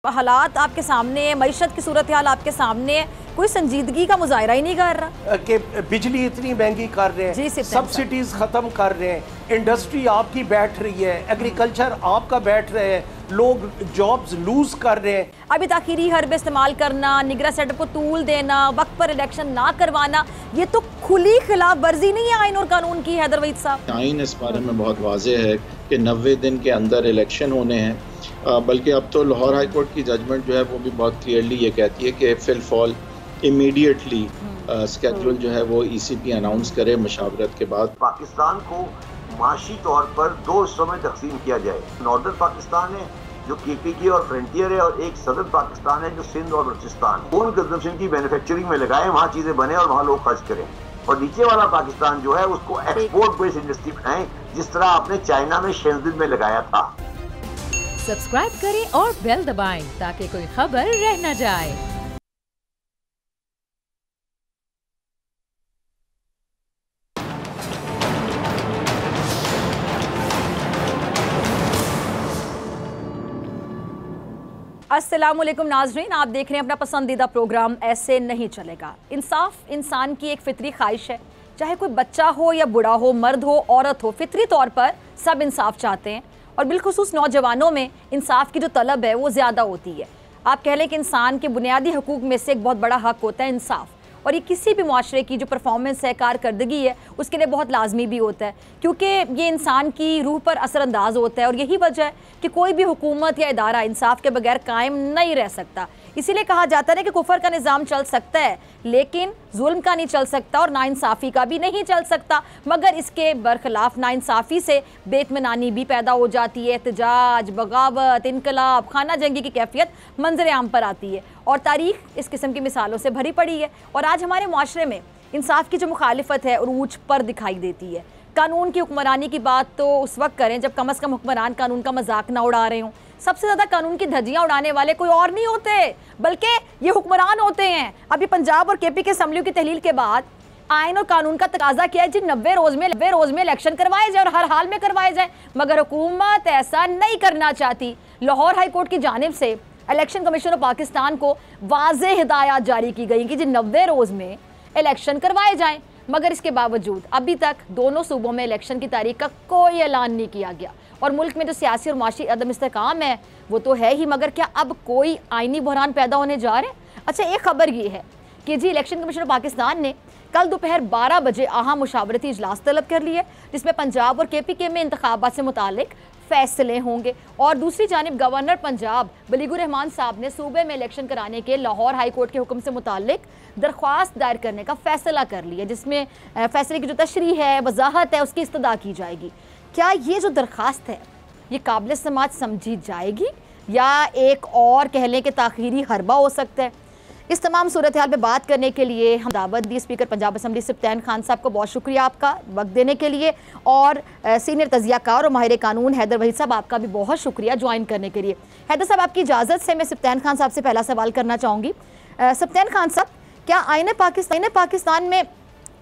हालात आपके सामने है, मईशत की सूरत हाल आपके सामने है, कोई संजीदगी का मुजाहरा ही नहीं कर रहा कि बिजली इतनी महंगी कर रहे हैं, सब्सिडीज खत्म कर रहे हैं, इंडस्ट्री आपकी बैठ रही है, एग्रीकल्चर आपका बैठ रहे हैं, लोग जॉब्स लूज कर रहे हैं। अभी ताखीरी हर्ब इस्तेमाल करना, निगरान सेटअप को तूल देना, वक्त पर इलेक्शन ना करवाना, ये तो खुली खिलाफ वर्जी नहीं है आइन और कानून की। हैदर वहीद साहब, आइन इस बारे में बहुत वाज़ेह है कि 90 दिन के अंदर इलेक्शन होने हैं, बल्कि अब तो लाहौर हाई कोर्ट की जजमेंट जो है वो भी बहुत क्लियरली ये कहती है कि फिल फॉल इमीडिएटली स्केड्यूल जो है वो ECP अनाउंस करे मशावरत के बाद। पाकिस्तान को माशी तौर पर 2 हिस्सों में तकसीम किया जाए। नॉर्दर्न पाकिस्तान है जो KPK और फ्रंटियर है, और एक सदर्न पाकिस्तान है जो सिंध और बलूचिस्तान। उन कंजम्पशन की मैन्युफैक्चरिंग में लगाएं, वहाँ चीजें बने और वहाँ लोग खर्च करें, और नीचे वाला पाकिस्तान जो है उसको एक्सपोर्ट बेस्ड इंडस्ट्री बनाएं, जिस तरह आपने चाइना में शेंजिन में लगाया था। सब्सक्राइब करें और बेल दबाएं ताकि कोई खबर रह न जाए। अस्सलामुअलैकुम नाज़रीन, आप देख रहे हैं अपना पसंदीदा प्रोग्राम ऐसे नहीं चलेगा। इंसाफ इंसान की एक फितरी ख्वाहिश है, चाहे कोई बच्चा हो या बूढ़ा हो, मर्द हो औरत हो, फितरी तौर पर सब इंसाफ चाहते हैं, और बिलखुसूस नौजवानों में इंसाफ की जो तलब है वो ज़्यादा होती है। आप कह लें कि इंसान के बुनियादी हकूक़ में से एक बहुत बड़ा हक होता है इंसाफ, और ये किसी भी माशरे की जो परफॉर्मेंस है, कारकर्दगी है, उसके लिए बहुत लाजमी भी होता है, क्योंकि ये इंसान की रूह पर असरअंदाज होता है। और यही वजह है कि कोई भी हुकूमत या इदारा इंसाफ के बगैर कायम नहीं रह सकता। इसीलिए कहा जाता है कि कुफर का निज़ाम चल सकता है लेकिन जुल्म का नहीं चल सकता, और नाइंसाफ़ी का भी नहीं चल सकता, मगर इसके बरखिलाफ नाइंसाफ़ी से बेइत्मीनानी भी पैदा हो जाती है, एहतजाज, बगावत, इनकलाब, खाना जंगी की कैफियत मंजर आम पर आती है, और तारीख़ इस किस्म की मिसालों से भरी पड़ी है। और आज हमारे माशरे में इंसाफ की जो मुखालिफत है उरूज पर दिखाई देती है। कानून की हुक्मरानी की बात तो उस वक्त करें जब कम अज़ कम हुक्मरान कानून का मजाक ना उड़ा रहे हों। सबसे ज़्यादा कानून की धज्जियाँ उड़ाने वाले कोई और नहीं होते बल्कि ये हुक्मरान होते हैं। अभी पंजाब और KP के असम्बलियों की तहलील के बाद आइन और कानून का तकाजा किया है जी 90 रोज़ में इलेक्शन करवाए जाए, और हर हाल में करवाए जाए, मगर हुकूमत ऐसा नहीं करना चाहती। लाहौर हाई कोर्ट की जानिब से इलेक्शन कमीशन ऑफ पाकिस्तान को वाज़े हिदायत जारी की गई कि जी 90 रोज़ में इलेक्शन करवाए जाएँ, मगर इसके बावजूद अभी तक दोनों सूबों में इलेक्शन की तारीख का कोई ऐलान नहीं किया गया। और मुल्क में जो सियासी और माशी अदम इस्तेकाम है वो तो है ही, मगर क्या अब कोई आइनी बहरान पैदा होने जा रहे हैं? अच्छा, एक खबर ये है कि जी इलेक्शन कमीशन ऑफ पाकिस्तान ने कल दोपहर 12 बजे अहम मुशावरती इजलास तलब कर लिया, जिसमें पंजाब और KPK में इंतखाबात से मुतालिक फैसले होंगे। और दूसरी जानिब गवर्नर पंजाब बलीगुर रहमान साहब ने सूबे में इलेक्शन कराने के लाहौर हाई कोर्ट के हुक्म से मुतालिक दरख्वास्त दायर करने का फैसला कर लिया, जिसमें फैसले की जो तशरीह है, वजाहत है, उसकी इस्तदा की जाएगी। क्या ये जो दरख्वास्त है ये काबिल समाज समझी जाएगी या एक और कह लें कि ताखीरी हरबा हो सकता है? इस तमाम सूरत हाल पर बात करने के लिए हम दावत दी स्पीकर पंजाब असम्बली सिप्तान खान साहब को। बहुत शुक्रिया आपका वक्त देने के लिए, और सीनियर तजियाकार और माहिर कानून हैदर वहीद साहब आपका भी बहुत शुक्रिया ज्वाइन करने के लिए। हैदर साहब, आपकी इजाज़त से मैं सिप्तान खान साहब से पहला सवाल करना चाहूँगी। सिप्तान खान साहब, क्या आईन पाकिस्तान में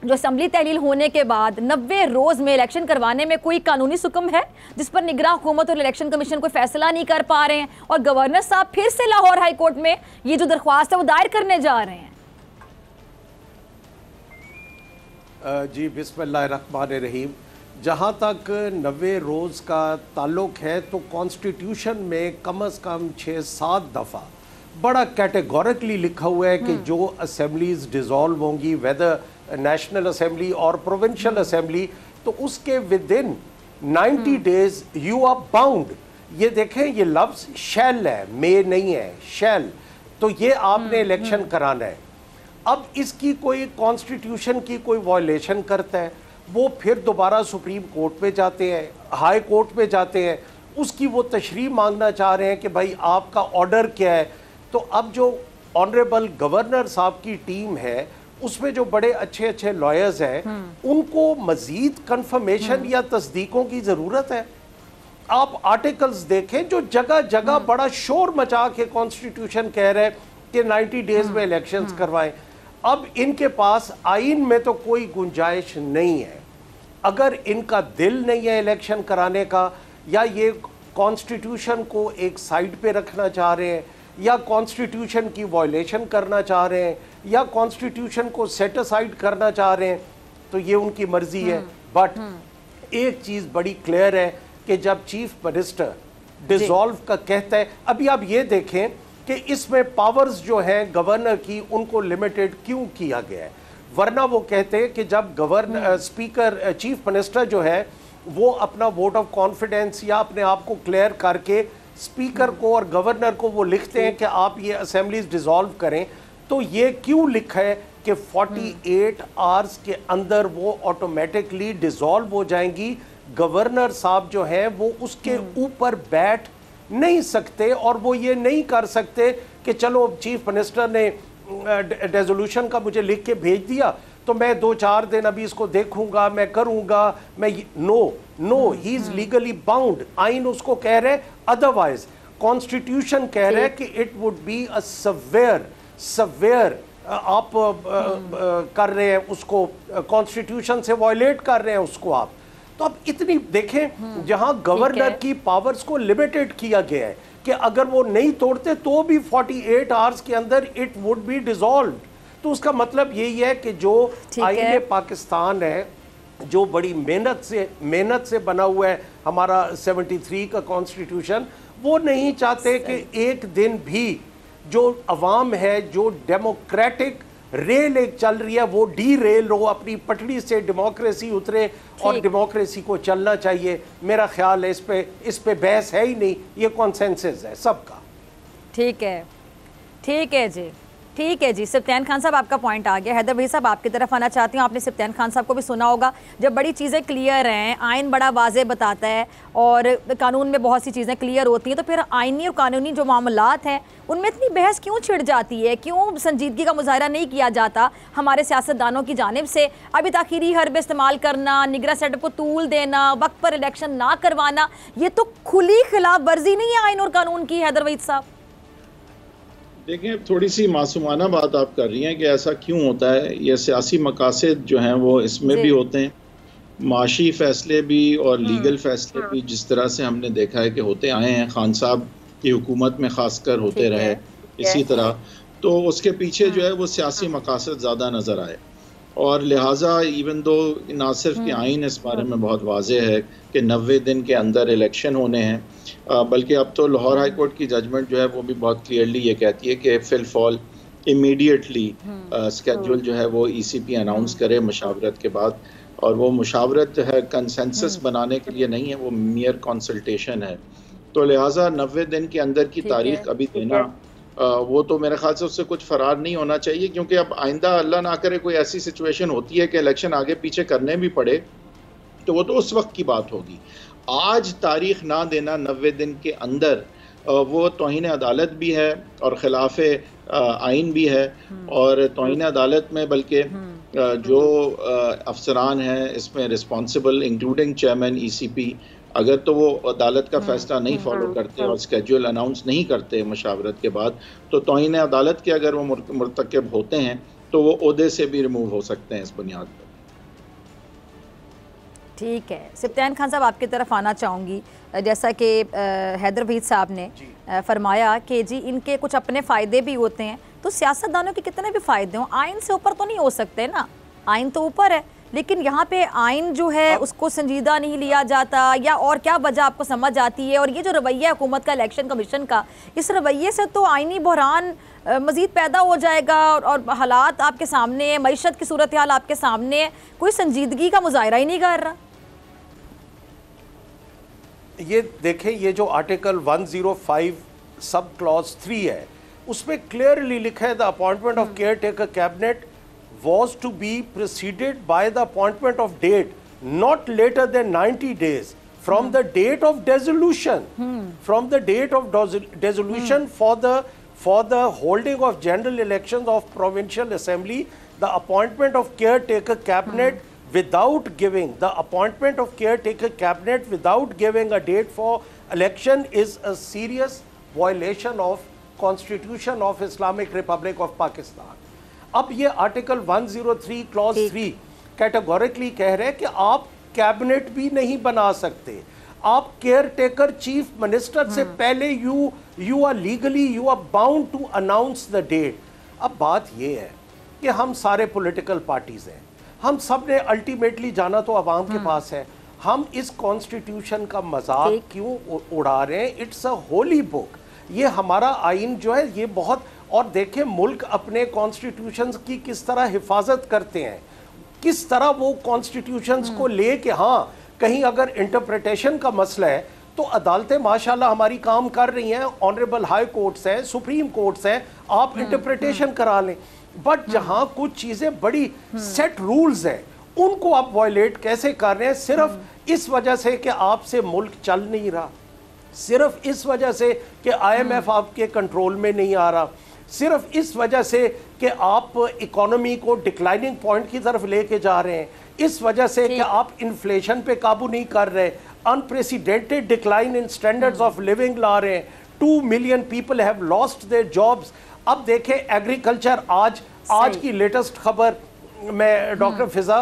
जो असम्बली तहलील होने के बाद 90 रोज़ में इलेक्शन करवाने में कोई कानूनी हुक्म है जिस पर निगरान हुकूमत और इलेक्शन कमीशन कोई फैसला नहीं कर पा रहे हैं, और गवर्नर साहब फिर से लाहौर हाई कोर्ट में ये जो दरख्वास्त है वो दायर करने जा रहे हैं? जी बिस्मिल्लाहिर्रहमानिर्रहीम। जहाँ तक 90 रोज़ का ताल्लुक़ है तो कॉन्स्टिट्यूशन में कम अज़ कम 6-7 दफ़ा बड़ा कैटेगोरिकली लिखा हुआ है कि जो असम्बलीज डिज़ोल्व होंगी, वेदर नेशनल असम्बली और प्रोविंशियल असम्बली, तो उसके within 90 days you are bound. ये देखें, ये लफ्ज़ शैल है, मे नहीं है, शैल। तो ये आपने इलेक्शन कराना है। अब इसकी कोई कॉन्स्टिट्यूशन की कोई वायलेशन करता है, वो फिर दोबारा सुप्रीम कोर्ट पे जाते हैं, हाई कोर्ट पे जाते हैं, उसकी वो तशरीह मांगना चाह रहे हैं कि भाई आपका ऑर्डर क्या है। तो अब जो ऑनरेबल गवर्नर साहब की टीम है उसमें जो बड़े अच्छे अच्छे लॉयर्स हैं, उनको मजीद कंफर्मेशन या तस्दीकों की ज़रूरत है। आप आर्टिकल्स देखें जो जगह जगह बड़ा शोर मचा के कॉन्स्टिट्यूशन कह रहे हैं कि 90 डेज में इलेक्शंस करवाएं। अब इनके पास आइन में तो कोई गुंजाइश नहीं है। अगर इनका दिल नहीं है इलेक्शन कराने का, या ये कॉन्स्टिट्यूशन को एक साइड पे रखना चाह रहे हैं, या कॉन्स्टिट्यूशन की वायलेशन करना चाह रहे हैं या कॉन्स्टिट्यूशन को सेट असाइड करना चाह रहे हैं, तो ये उनकी मर्जी है। बट एक चीज़ बड़ी क्लियर है कि जब चीफ मिनिस्टर डिसॉल्व का कहता है, अभी आप ये देखें कि इसमें पावर्स जो हैं गवर्नर की उनको लिमिटेड क्यों किया गया है, वरना वो कहते हैं कि जब गवर्नर स्पीकर चीफ मिनिस्टर जो है वो अपना वोट ऑफ कॉन्फिडेंस या अपने आप को क्लियर करके स्पीकर को और गवर्नर को वो लिखते हैं कि आप ये असेंबलीज डिसॉल्व करें, तो ये क्यों लिखा है कि 48 आवर्स के अंदर वो ऑटोमेटिकली डिसॉल्व हो जाएंगी। गवर्नर साहब जो हैं वो उसके ऊपर बैठ नहीं सकते और वो ये नहीं कर सकते कि चलो चीफ मिनिस्टर ने रेजोल्यूशन का मुझे लिख के भेज दिया तो मैं 2-4 दिन अभी इसको देखूंगा, मैं करूंगा, मैं no he is legally bound. आइन उसको कह रहे, अदरवाइज कॉन्स्टिट्यूशन कह रहे कि it would be a swear आप कर रहे हैं उसको, कॉन्स्टिट्यूशन से वायलेट कर रहे हैं उसको आप। तो अब इतनी देखें जहां गवर्नर की पावर्स को लिमिटेड किया गया है कि अगर वो नहीं तोड़ते तो भी 48 आवर्स के अंदर इट वुड बी डिसॉल्व्ड। तो उसका मतलब यही है कि जो आईन पाकिस्तान है, जो बड़ी मेहनत से बना हुआ है हमारा 73 का कॉन्स्टिट्यूशन, वो नहीं चाहते कि एक दिन भी जो अवाम है, जो डेमोक्रेटिक रेल एक चल रही है, वो डी रेल हो, अपनी पटड़ी से डेमोक्रेसी उतरे और डेमोक्रेसी को चलना चाहिए। मेरा ख्याल है इस पे बहस है ही नहीं, ये कॉन्सेंसस है सबका। ठीक है जी, ठीक है जी। सिफ्तैन खान साहब आपका पॉइंट आ गया। हैदर भाई साहब आपकी तरफ आना चाहती हूँ। आपने सिफ्तैन खान साहब को भी सुना होगा, जब बड़ी चीज़ें क्लियर हैं, आइन बड़ा वाज़े बताता है और कानून में बहुत सी चीज़ें क्लियर होती हैं, तो फिर आइनी और कानूनी जो मामलात हैं उनमें इतनी बहस क्यों छिड़ जाती है, क्यों संजीदगी का मुजाहरा नहीं किया जाता हमारे सियासतदानों की जानिब से? अभी ताखीरी हर्ब इस्तेमाल करना, निगरान सेटअप को तूल देना, वक्त पर इलेक्शन ना करवाना, ये तो खुली खिलाफ वर्जी नहीं है आइन और कानून की? हैदर वहीद साहब देखिए, थोड़ी सी मासूमाना बात आप कर रही हैं कि ऐसा क्यों होता है। ये सियासी मकासद जो हैं वो इसमें भी होते हैं, माशी फैसले भी और लीगल फैसले भी जिस तरह से हमने देखा है कि होते आए हैं, खान साहब की हुकूमत में खासकर होते रहे इसी तरह, तो उसके पीछे जो है वो सियासी मकासद ज़्यादा नज़र आए। और लिहाजा इवन दो ना सिर्फ कि आइन इस बारे में बहुत वाज़े है कि 90 दिन के अंदर इलेक्शन होने हैं, बल्कि अब तो लाहौर हाई कोर्ट की जजमेंट जो है वो भी बहुत क्लियरली ये कहती है कि फिल फॉल इमीडिएटली स्केड्यूल जो है वो ECP अनाउंस करे मशावरत के बाद। और वो मशावरत है कंसेंसस बनाने के लिए नहीं है, वो मियर कंसल्टेशन है। तो लिहाजा 90 दिन के अंदर की तारीख अभी देना वो तो मेरे ख्याल से उससे कुछ फरार नहीं होना चाहिए, क्योंकि अब आइंदा अल्लाह ना करे कोई ऐसी सिचुएशन होती है कि इलेक्शन आगे पीछे करने भी पड़े, तो वो तो उस वक्त की बात होगी। आज तारीख ना देना 90 दिन के अंदर वो तौहीन अदालत भी है और खिलाफ आइन भी है। और तौहीन अदालत में बल्कि जो अफसरान हैं इसमें रिस्पॉन्सिबल इंक्लूडिंग चेयरमैन ECP, अगर तो वो अदालत का फैसला नहीं फॉलो करते और स्केड्यूल अनाउंस नहीं करते मशावरत के बाद, तो तौहीन अदालत के अगर वो मुर्तकब होते हैं तो वो ओहदे से भी रिमूव हो सकते हैं इस बुनियाद पर। ठीक है, सिफ्तैन खान साहब आपकी तरफ आना चाहूँगी। जैसा कि हैदर वहीद साहब ने फरमाया कि जी इनके कुछ अपने फ़ायदे भी होते हैं, तो सियासतदानों के कितने भी फ़ायदे हों, आइन से ऊपर तो नहीं हो सकते ना। आइन तो ऊपर है, लेकिन यहाँ पे आइन जो है उसको संजीदा नहीं लिया जाता, या और क्या वजह आपको समझ आती है? और ये जो रवैया है हुकूमत का, इलेक्शन कमीशन का, इस रवैये से तो आइनी बहरान मज़ीद पैदा हो जाएगा और हालात आपके सामने है, मईशत की सूरत हाल आपके सामने है, कोई संजीदगी का मुजाहरा ही नहीं कर रहा। ये देखें, ये जो आर्टिकल 105 सब क्लॉज 3 है, उसमें क्लियरली लिखा है the appointment of care taker cabinet was to be preceded by the appointment of date not later than 90 days from the date of dissolution, from the date of dissolution for the holding of general elections of provincial assembly. The appointment of caretaker cabinet without giving a date for election is a serious violation of Constitution of Islamic Republic of Pakistan. अब ये article 103 clause 3 categorically कह रहे हैं कि आप cabinet भी नहीं बना सकते, आप केयर टेकर चीफ मिनिस्टर से पहले you are legally you are bound to announce the date. अब बात यह है कि हम सारे पॉलिटिकल पार्टीज हैं, हम सब ने अल्टीमेटली जाना तो आवाम के पास है। हम इस कॉन्स्टिट्यूशन का मजाक क्यों उड़ा रहे हैं? इट्स अ होली बुक, ये हमारा आइन जो है ये बहुत, और देखें मुल्क अपने कॉन्स्टिट्यूशन की किस तरह हिफाजत करते हैं, किस तरह वो कॉन्स्टिट्यूशंस को लेके, हाँ कहीं अगर इंटरप्रिटेशन का मसला है तो अदालतें माशाल्लाह हमारी काम कर रही हैं, ऑनरेबल हाई कोर्ट्स हैं, सुप्रीम कोर्ट्स हैं, आप इंटरप्रिटेशन करा लें। बट जहां कुछ चीजें बड़ी सेट रूल्स हैं उनको आप वायलेट कैसे कर रहे हैं? सिर्फ इस वजह से कि आपसे मुल्क चल नहीं रहा, सिर्फ इस वजह से कि IMF आपके कंट्रोल में नहीं आ रहा, सिर्फ इस वजह से कि आप इकोनॉमी को डिक्लाइनिंग पॉइंट की तरफ लेके जा रहे हैं, इस वजह से कि आप इन्फ्लेशन पे काबू नहीं कर रहे, unprecedented decline in standards of living ला रहे हैं, 2 million people have lost their jobs. अब देखें एग्रीकल्चर, आज की लेटेस्ट खबर मैं डॉक्टर फिजा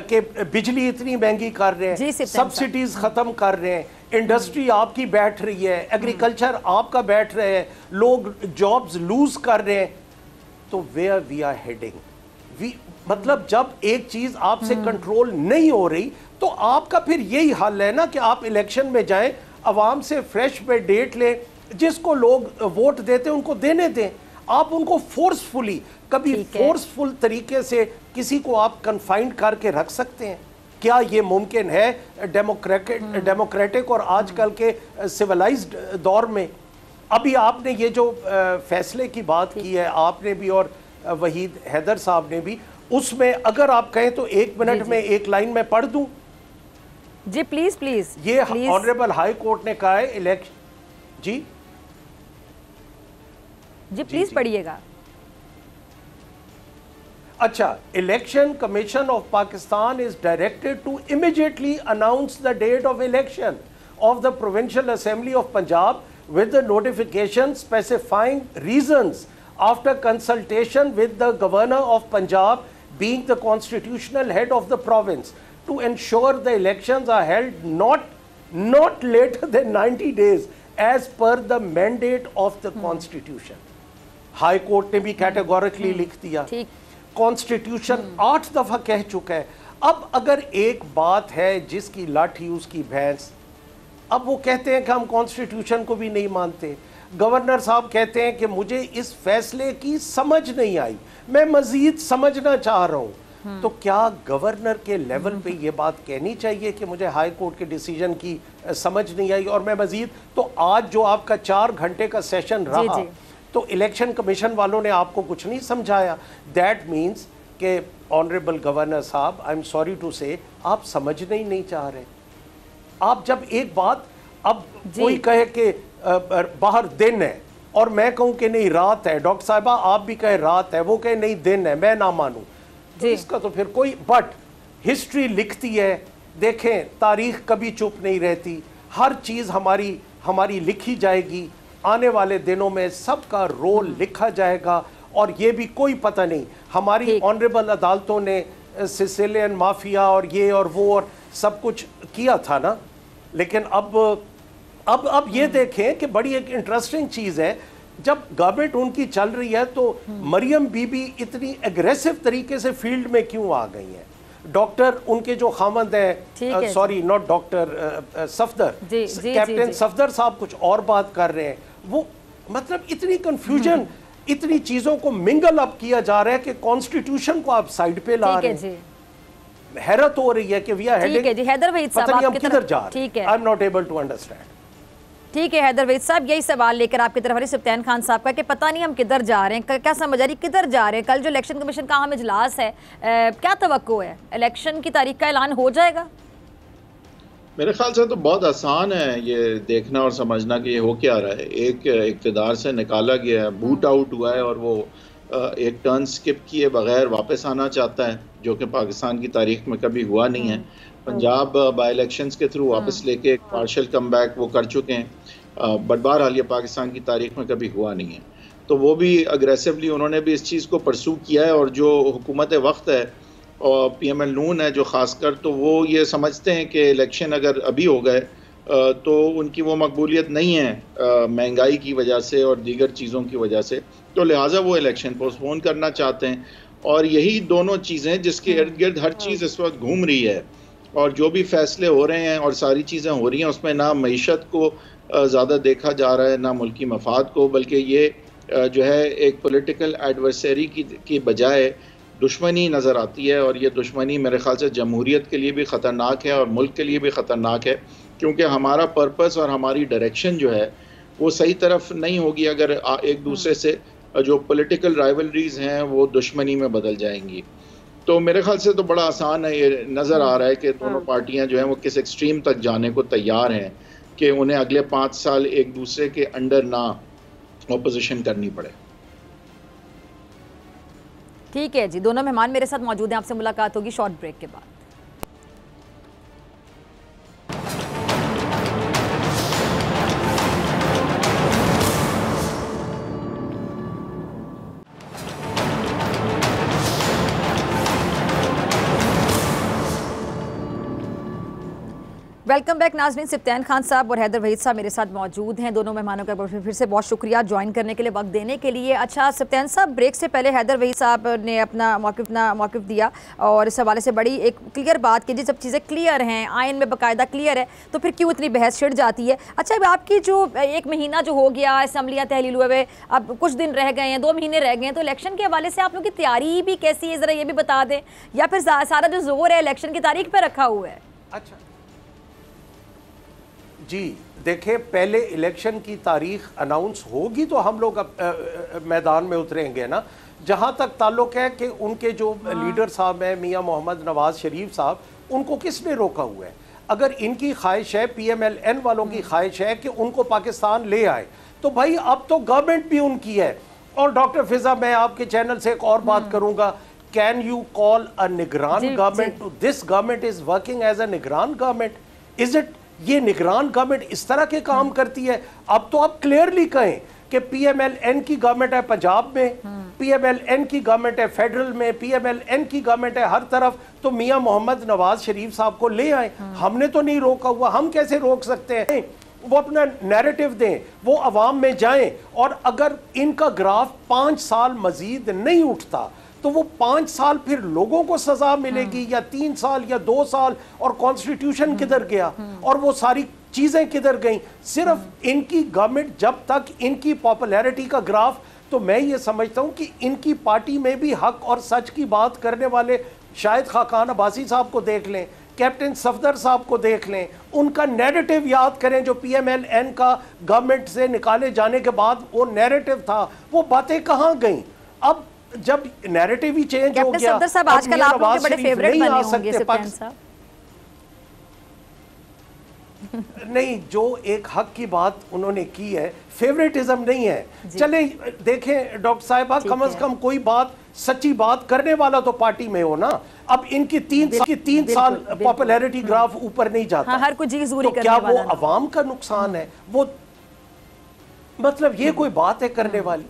के बिजली इतनी महंगी कर रहे हैं, सब्सिडीज खत्म कर रहे हैं, इंडस्ट्री आपकी बैठ रही है, एग्रीकल्चर आपका बैठ रहे हैं, लोग जॉब्स लूज कर रहे हैं। तो वेयर वी आर हेडिंग, मतलब जब एक चीज आपसे कंट्रोल नहीं हो रही तो आपका फिर यही हाल है ना कि आप इलेक्शन में जाएं, अवाम से फ्रेश मैंडेट लें, जिसको लोग वोट देते हैं उनको देने दें। आप उनको फोर्सफुली, कभी फोर्सफुल तरीके से किसी को आप कन्फाइंड करके रख सकते हैं? क्या ये मुमकिन है डेमोक्रेटिक और आजकल के सिविलाइज्ड दौर में? अभी आपने ये जो फैसले की बात की है, आपने भी और वहीद हैदर साहब ने भी, उसमें अगर आप कहें तो 1 मिनट में एक लाइन में पढ़ दूं जी, प्लीज प्लीज। ये ऑनरेबल हाई कोर्ट ने कहा है इलेक्शन, जी जी प्लीज पढ़िएगा। अच्छा, election commission of Pakistan is directed to immediately announce the date of election of the provincial assembly of Punjab with the notification specifying reasons after consultation with the governor of Punjab being the constitutional head of the province to ensure the elections are held not later than 90 days as per the mandate of the constitution. High court ने भी categorically लिख दिया, constitution 8 दफा कह चुका है। अब अगर एक बात है जिसकी लाठी उसकी भैंस, अब वो कहते हैं कि हम कॉन्स्टिट्यूशन को भी नहीं मानते। गवर्नर साहब कहते हैं कि मुझे इस फैसले की समझ नहीं आई, मैं मजीद समझना चाह रहा हूं। तो क्या गवर्नर के लेवल पे ये बात कहनी चाहिए कि मुझे हाई कोर्ट के डिसीजन की समझ नहीं आई और मैं मजीद? तो आज जो आपका 4 घंटे का सेशन रहा, तो इलेक्शन कमीशन वालों ने आपको कुछ नहीं समझाया। दैट मीन्स कि ऑनरेबल गवर्नर साहब, आई एम सॉरी टू से, आप समझना ही नहीं चाह रहे। आप जब एक बात, अब कोई कहे कि बाहर दिन है और मैं कहूं कि नहीं रात है, डॉक्टर साहिबा आप भी कहे रात है, वो कहे नहीं दिन है, मैं ना मानूं, तो इसका तो फिर कोई, बट हिस्ट्री लिखती है, देखें तारीख कभी चुप नहीं रहती, हर चीज़ हमारी लिखी जाएगी, आने वाले दिनों में सबका रोल लिखा जाएगा। और ये भी कोई पता नहीं, हमारी ऑनरेबल अदालतों ने सिसिलियन माफिया और ये और वो और सब कुछ किया था ना, लेकिन अब ये देखें कि बड़ी एक इंटरेस्टिंग चीज़ है, जब गवर्नमेंट उनकी चल रही है तो मरियम बीबी इतनी एग्रेसिव तरीके से फील्ड में क्यों आ गई हैं? डॉक्टर उनके जो खामंद हैं, sorry not doctor Safdar, captain Safdar साहब कुछ और बात कर रहे हैं। वो मतलब इतनी कंफ्यूजन, इतनी चीजों को मिंगल अप किया जा रहा है कि कॉन्स्टिट्यूशन को आप साइड पे ला रहे हैं। हैरत हो रही है कि we are heading, Haider Waheed साहब हम किधर जा रहे हैं? I am not able to understand. ठीक है हैदर वहीद साहब, यही सवाल लेकर आपकी तरफ सुफ्तान खान साहब का कि पता नहीं हम किधर जा रहे हैं, क्या समझ आ रही किधर जा रहे हैं? कल जो इलेक्शन कमीशन का हम इजलास है, क्या तवक्को है? इलेक्शन की तारीख का ऐलान हो जाएगा? मेरे ख्याल से तो बहुत आसान है ये देखना और समझना कि ये हो क्या रहा है। एक इक़्तिदार से निकाला गया है, बूट आउट हुआ है और वो एक टर्न स्किप किए बगैर वापस आना चाहता है, जो कि पाकिस्तान की तारीख में कभी हुआ नहीं है। पंजाब बाई इलेक्शंस के थ्रू वापस लेके एक पार्शल कम बैक वो कर चुके हैं, बट बहरहाल ये पाकिस्तान की तारीख में कभी हुआ नहीं है। तो वो भी अग्रेसिवली उन्होंने भी इस चीज़ को परसू किया है, और जो हुकूमत वक्त है और PML नून है जो ख़ासकर, तो वो ये समझते हैं कि इलेक्शन अगर अभी हो गए तो उनकी वो मकबूलियत नहीं है महंगाई की वजह से और दीगर चीज़ों की वजह से, तो लिहाजा वो इलेक्शन पोस्टपोन करना चाहते हैं। और यही दोनों चीज़ें जिसके इर्द गिर्द हर चीज़ इस वक्त घूम रही है, और जो भी फैसले हो रहे हैं और सारी चीज़ें हो रही हैं उसमें ना मईशत को ज़्यादा देखा जा रहा है ना मुल्की मफाद को, बल्कि ये जो है एक पॉलिटिकल एडवर्सरी की बजाय दुश्मनी नज़र आती है। और ये दुश्मनी मेरे ख्याल से जमहूरियत के लिए भी ख़तरनाक है और मुल्क के लिए भी ख़तरनाक है, क्योंकि हमारा पर्पस और हमारी डायरेक्शन जो है वो सही तरफ नहीं होगी अगर एक दूसरे से जो पॉलिटिकल राइवलरीज़ हैं वो दुश्मनी में बदल जाएंगी। तो मेरे ख्याल से तो बड़ा आसान है, ये नज़र आ रहा है कि दोनों पार्टियां जो हैं वो किस एक्सट्रीम तक जाने को तैयार हैं कि उन्हें अगले 5 साल एक दूसरे के अंडर ना ऑपोजिशन करनी पड़े। ठीक है जी, दोनों मेहमान मेरे साथ मौजूद हैं, आपसे मुलाकात होगी शॉर्ट ब्रेक के बाद। वेलकम बैक नाज़रीन, सिप्तान खान साहब और हैदर वहीद साहब मेरे साथ मौजूद हैं। दोनों मेहमानों का फिर से बहुत शुक्रिया ज्वाइन करने के लिए, वक्त देने के लिए। अच्छा सिप्तान साहब, ब्रेक से पहले हैदर वहीद साहब ने अपना मौक़िफ़ दिया और इस हवाले से बड़ी एक क्लियर बात की, जब चीज़ें क्लियर हैं, आइन में बाकायदा क्लियर है, तो फिर क्यों इतनी बहस छिड़ जाती है। अच्छा, आपकी जो 1 महीना जो हो गया, असम्बलियाँ तहलील हुए, अब कुछ दिन रह गए हैं, 2 महीने रह गए हैं, तो इलेक्शन के हवाले से आप लोगों की तैयारी भी कैसी है, ज़रा ये भी बता दें, या फिर सारा जो जोर है इलेक्शन की तारीख पर रखा हुआ है? अच्छा जी, देखिए, पहले इलेक्शन की तारीख अनाउंस होगी तो हम लोग मैदान में उतरेंगे ना। जहाँ तक ताल्लुक है कि उनके जो लीडर साहब हैं मियाँ मोहम्मद नवाज शरीफ साहब, उनको किसने रोका हुआ है? अगर इनकी ख्वाहिश है, PMLN वालों की ख्वाहिश है कि उनको पाकिस्तान ले आए, तो भाई अब तो गवर्नमेंट भी उनकी है। और डॉक्टर फिजा, मैं आपके चैनल से एक और बात करूँगा, कैन यू कॉल अ निगरान government to this government is working as a निगरान गवर्नमेंट? Is it? ये निगरान गवर्नमेंट इस तरह के काम करती है? अब तो आप क्लियरली कहें कि PMLN की गवर्नमेंट है पंजाब में, PMLN की गवर्नमेंट है फेडरल में, PMLN की गवर्नमेंट है हर तरफ, तो मियां मोहम्मद नवाज शरीफ साहब को ले आए। हमने तो नहीं रोका हुआ, हम कैसे रोक सकते हैं? वो अपना नैरेटिव दें, वो अवाम में जाएं, और अगर इनका ग्राफ 5 साल मजीद नहीं उठता तो वो 5 साल फिर लोगों को सजा मिलेगी, या 3 साल या 2 साल, और कॉन्स्टिट्यूशन किधर गया और वो सारी चीजें किधर गई? सिर्फ इनकी गवर्नमेंट, जब तक इनकी पॉपुलैरिटी का ग्राफ, तो मैं ये समझता हूं कि इनकी पार्टी में भी हक और सच की बात करने वाले शायद खाकान अब्बासी साहब को देख लें, कैप्टन सफदर साहब को देख लें, उनका नैरेटिव याद करें जो PMLN का गवर्नमेंट से निकाले जाने के बाद वो नैरेटिव था, वो बातें कहाँ गई? अब जब नैरेटिव ही चेंज हो गया, सफदर साहब आजकल आप लोगों के बड़े फेवरेट बने होंगे सिप्तान साहब। नहीं, जो एक हक की बात उन्होंने की है, फेवरेटिज्म नहीं है। चले देखें डॉक्टर साहिबा, कम से कम कोई बात, सच्ची बात करने वाला तो पार्टी में हो ना। अब इनकी 3 साल पॉपुलैरिटी ग्राफ ऊपर नहीं जाता, हर कोई तो क्या वो अवाम का नुकसान है? वो मतलब ये कोई बात है करने वाली?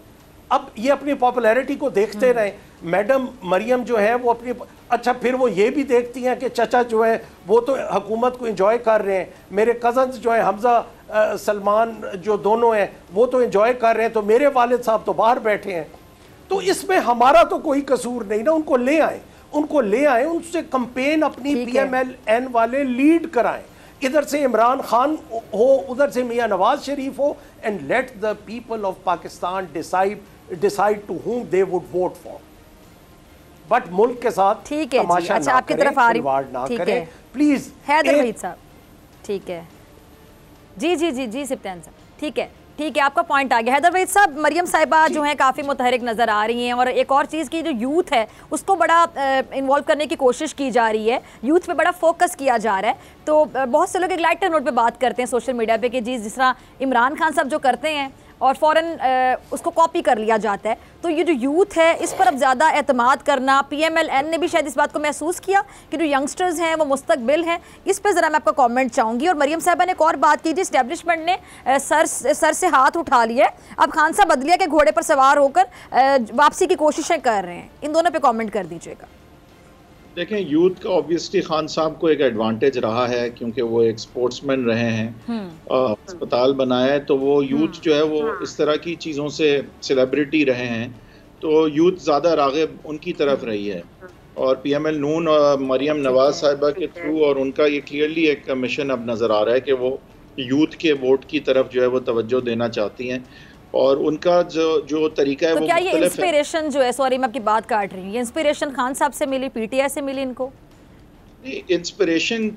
अब ये अपनी पॉपुलैरिटी को देखते रहे। मैडम मरियम जो है वो अपनी, अच्छा फिर वो ये भी देखती हैं कि चचा जो है वो तो हुकूमत को एंजॉय कर रहे हैं, मेरे कज़न्स जो है हमजा सलमान जो दोनों हैं वो तो एंजॉय कर रहे हैं, तो मेरे वालिद साहब तो बाहर बैठे हैं। तो इसमें हमारा तो कोई कसूर नहीं ना। उनको ले आए, उनसे कंपेन अपनी PMLN वाले लीड कराएं। इधर से इमरान खान हो, उधर से मियां नवाज शरीफ हो, and let the people of Pakistan decide to whom they would vote for. But मुल्क के साथ ठीक है जी। अच्छा, आपकी तरफ आ रही, ठीक है, प्लीज हैदर वहीद साहब। ठीक है जी सिप्तान साहब, ठीक है, आपका पॉइंट आ गया। हैदर वहीद साहब, मरियम साहिबा जो है काफ़ी मुतहरिक नज़र आ रही हैं, और एक और चीज़ की जो यूथ है उसको बड़ा इन्वॉल्व करने की कोशिश की जा रही है, यूथ पे बड़ा फोकस किया जा रहा है। तो बहुत से लोग एक लाइटर नोट पे बात करते हैं सोशल मीडिया पे कि जी जिस तरह इमरान खान साहब जो करते हैं और फ़ौरन उसको कॉपी कर लिया जाता है, तो ये जो यूथ है इस पर अब ज़्यादा एतमाद करना, PMLN ने भी शायद इस बात को महसूस किया कि जो यंगस्टर्स हैं वो मुस्तकबिल हैं। इस पर ज़रा मैं आपका कमेंट चाहूँगी। और मरियम साहिबा ने एक और बात की, इस्टेब्लिशमेंट ने सर से हाथ उठा लिया है, अब खान साहब बदलिया के घोड़े पर सवार होकर वापसी की कोशिशें कर रहे हैं। इन दोनों पर कॉमेंट कर दीजिएगा। देखें, यूथ का ऑब्वियसली खान साहब को एक एडवांटेज रहा है क्योंकि वो एक स्पोर्ट्समैन रहे हैं, अस्पताल बनाया है, तो वो यूथ जो है वो इस तरह की चीज़ों से सेलिब्रिटी रहे हैं, तो यूथ ज़्यादा राग़िब उनकी तरफ रही है। और पीएमएल नून और मरियम नवाज साहिबा के थ्रू और उनका ये क्लियरली एक मिशन अब नज़र आ रहा है कि वो यूथ के वोट की तरफ जो है वो तवज्जो देना चाहती हैं, और उनका जो तरीका है तो वो क्या ये मुख्तलिफ है। इंस्पिरेशन जो है, सॉरी मैं आपकी बात काट रही हूँ, ये इंस्पिरेशन खान साहब से मिली, पीटीआई से मिली इनको? इंस्पिरेशन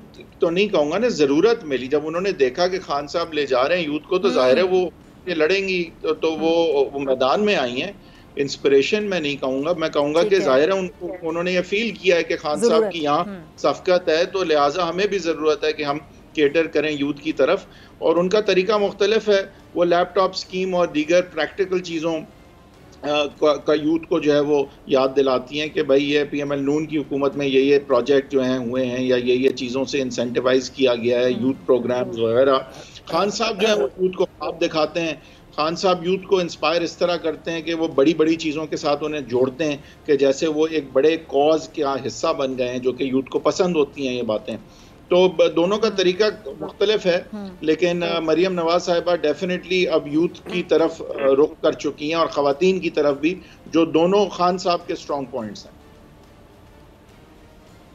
तो नहीं कहूँगा ना, ज़रूरत मिली। जब उन्होंने देखा कि खान साहब ले जा रहे हैं यूथ को, तो जाहिर है वो ये लड़ेंगी, तो वो मैदान में आई हैं। इंस्पिरेशन मैं नहीं कहूँगा, मैं कहूँगा कि जाहिर है उन्होंने ये फील किया है कि खान साहब की यहाँ सफ़क़त है, तो लिहाजा हमें भी ज़रूरत है कि हम केटर करें यूथ की तरफ। और उनका तरीका मुख्तलिफ है, वो लैपटॉप स्कीम और दीगर प्रैक्टिकल चीज़ों का यूथ को जो है वो याद दिलाती हैं कि भाई ये पीएमएल नून की हुकूमत में ये प्रोजेक्ट जो हैं हुए हैं, या ये चीज़ों से इंसेंटिवाइज किया गया है, यूथ प्रोग्राम्स वगैरह। खान साहब जो है वो यूथ को ख्वाब दिखाते हैं, खान साहब यूथ को इंस्पायर इस तरह करते हैं कि वो बड़ी बड़ी चीज़ों के साथ उन्हें जोड़ते हैं कि जैसे वो एक बड़े कॉज का हिस्सा बन गए हैं, जो कि यूथ को पसंद होती हैं ये बातें। तो दोनों का तरीका मुख्तलिफ है, लेकिन मरियम नवाज साहिबा डेफिनेटली अब यूथ की तरफ रुख कर चुकी हैं, और ख़वातीन की तरफ भी, जो दोनों खान साहब के स्ट्रॉन्ग पॉइंट्स हैं।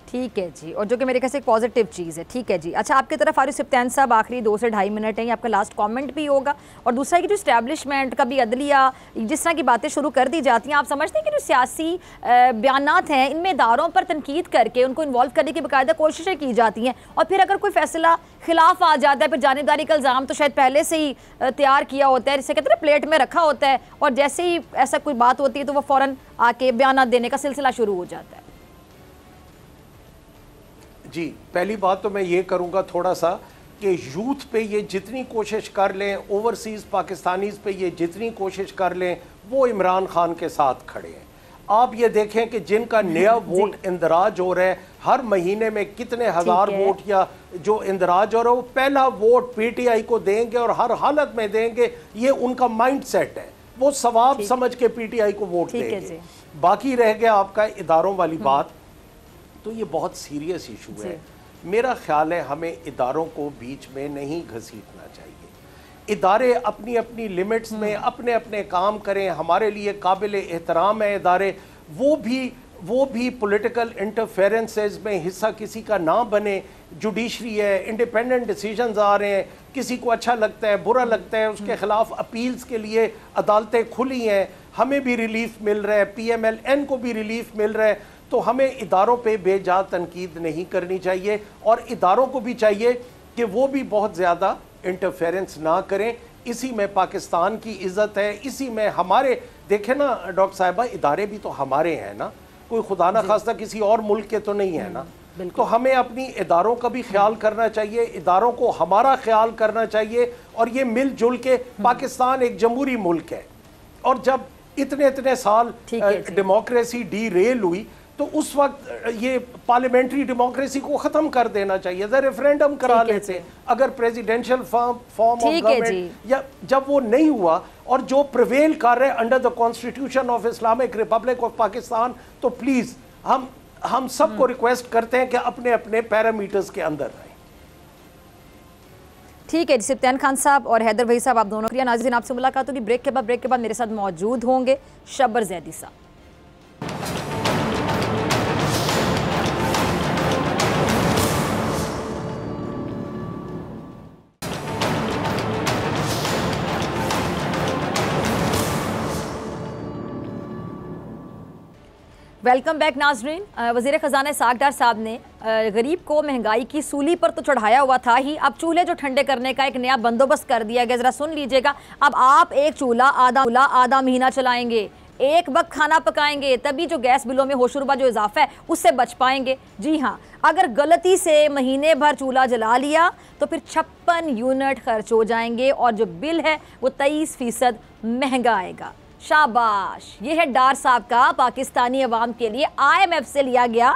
ठीक है जी, और जो कि मेरे ख्याल से एक पॉजिटिव चीज़ है। ठीक है जी, अच्छा आपकी तरफ फारूक सिफ्तान साहब, आखिरी 2 से ढाई मिनट हैं, ये आपका लास्ट कमेंट भी होगा। और दूसरा कि जो इस्टेब्लिशमेंट का भी अदलिया जिस तरह की बातें शुरू कर दी जाती हैं, आप समझते हैं कि जो सियासी बयानात हैं इनमें इदारों पर तनकीद करके उनको इन्वॉल्व करने की बाकायदा कोशिशें की जाती हैं, और फिर अगर कोई फैसला खिलाफ आ जाता है, फिर जानिबदारी का इल्ज़ाम तो शायद पहले से ही तैयार किया होता है, जिसे कहते हैं प्लेट में रखा होता है, और जैसे ही ऐसा कोई बात होती है तो वो फ़ौरन आके बयान देने का सिलसिला शुरू हो जाता है। जी, पहली बात तो मैं ये करूँगा थोड़ा सा कि यूथ पे ये जितनी कोशिश कर लें, ओवरसीज़ पाकिस्तानीज़ पे ये जितनी कोशिश कर लें, वो इमरान खान के साथ खड़े हैं। आप ये देखें कि जिनका नया वोट इंदराज हो रहा है, हर महीने में कितने हज़ार वोट या जो इंदराज हो रहा है, वो पहला वोट पीटीआई को देंगे और हर हालत में देंगे। ये उनका माइंड सेट है, वो सवाब समझ के पीटीआई को वोट देंगे। बाकी रह गया आपका इदारों वाली बात, तो ये बहुत सीरियस इशू है। मेरा ख्याल है हमें इदारों को बीच में नहीं घसीटना चाहिए। इदारे अपनी अपनी लिमिट्स में अपने अपने काम करें, हमारे लिए काबिल एहतराम है इदारे। वो भी पॉलिटिकल इंटरफेरेंसेस में हिस्सा किसी का ना बने। जुडिशरी है, इंडिपेंडेंट डिसीजंस आ रहे हैं, किसी को अच्छा लगता है, बुरा लगता है, उसके खिलाफ अपील्स के लिए अदालतें खुली हैं, हमें भी रिलीफ मिल रहा है, PMLN को भी रिलीफ मिल रहा है। तो हमें इदारों पे बेजा तनकीद नहीं करनी चाहिए, और इदारों को भी चाहिए कि वो भी बहुत ज़्यादा इंटरफेरेंस ना करें। इसी में पाकिस्तान की इज़्ज़त है, इसी में हमारे, देखें ना डॉक्टर साहिबा, इदारे भी तो हमारे हैं ना, कोई खुदा ना खास्ता किसी और मुल्क के तो नहीं है ना। तो हमें अपनी इदारों का भी ख्याल करना चाहिए, इदारों को हमारा ख्याल करना चाहिए, और ये मिलजुल के, पाकिस्तान एक जमहूरी मुल्क है, और जब इतने साल डेमोक्रेसी डीरेल हुई, तो उस वक्त ये पार्लियामेंट्री डेमोक्रेसी को ख़त्म कर देना चाहिए, रेफरेंडम करा लेते अगर प्रेसिडेंशियल फॉर्म ऑफ गवर्नमेंट, या जब वो नहीं हुआ, और जो प्रिवेल कर रहे under the constitution of Islamic Republic of Pakistan, तो प्लीज़ हम सबको रिक्वेस्ट करते हैं कि अपने अपने पैरामीटर्स के अंदर रहें। ठीक है, सिफ्तान खान साहब और हैदर भाई साहब, आप दोनों क्रिया नाज़रीन, आपसे मुलाकात होगी ब्रेक के बाद मेरे साथ मौजूद होंगे शब्बर जैदी साहब। वेलकम बैक नाजरीन। वज़ीर ख़जाना इसहाक़ डार साहब ने गरीब को महंगाई की सूली पर तो चढ़ाया हुआ था ही, अब चूल्हे जो ठंडे करने का एक नया बंदोबस्त कर दिया गया। ज़रा सुन लीजिएगा, अब आप एक चूल्हा आधा महीना चलाएंगे, एक वक्त खाना पकाएंगे, तभी जो गैस बिलों में होशरुबा जो इजाफा है उससे बच पाएंगे। जी हाँ, अगर गलती से महीने भर चूल्हा जला लिया तो फिर 56 यूनिट खर्च हो जाएंगे, और जो बिल है वो 23% महंगा आएगा। शाबाश, ये है डार साहब का पाकिस्तानी अवाम के लिए IMF से लिया गया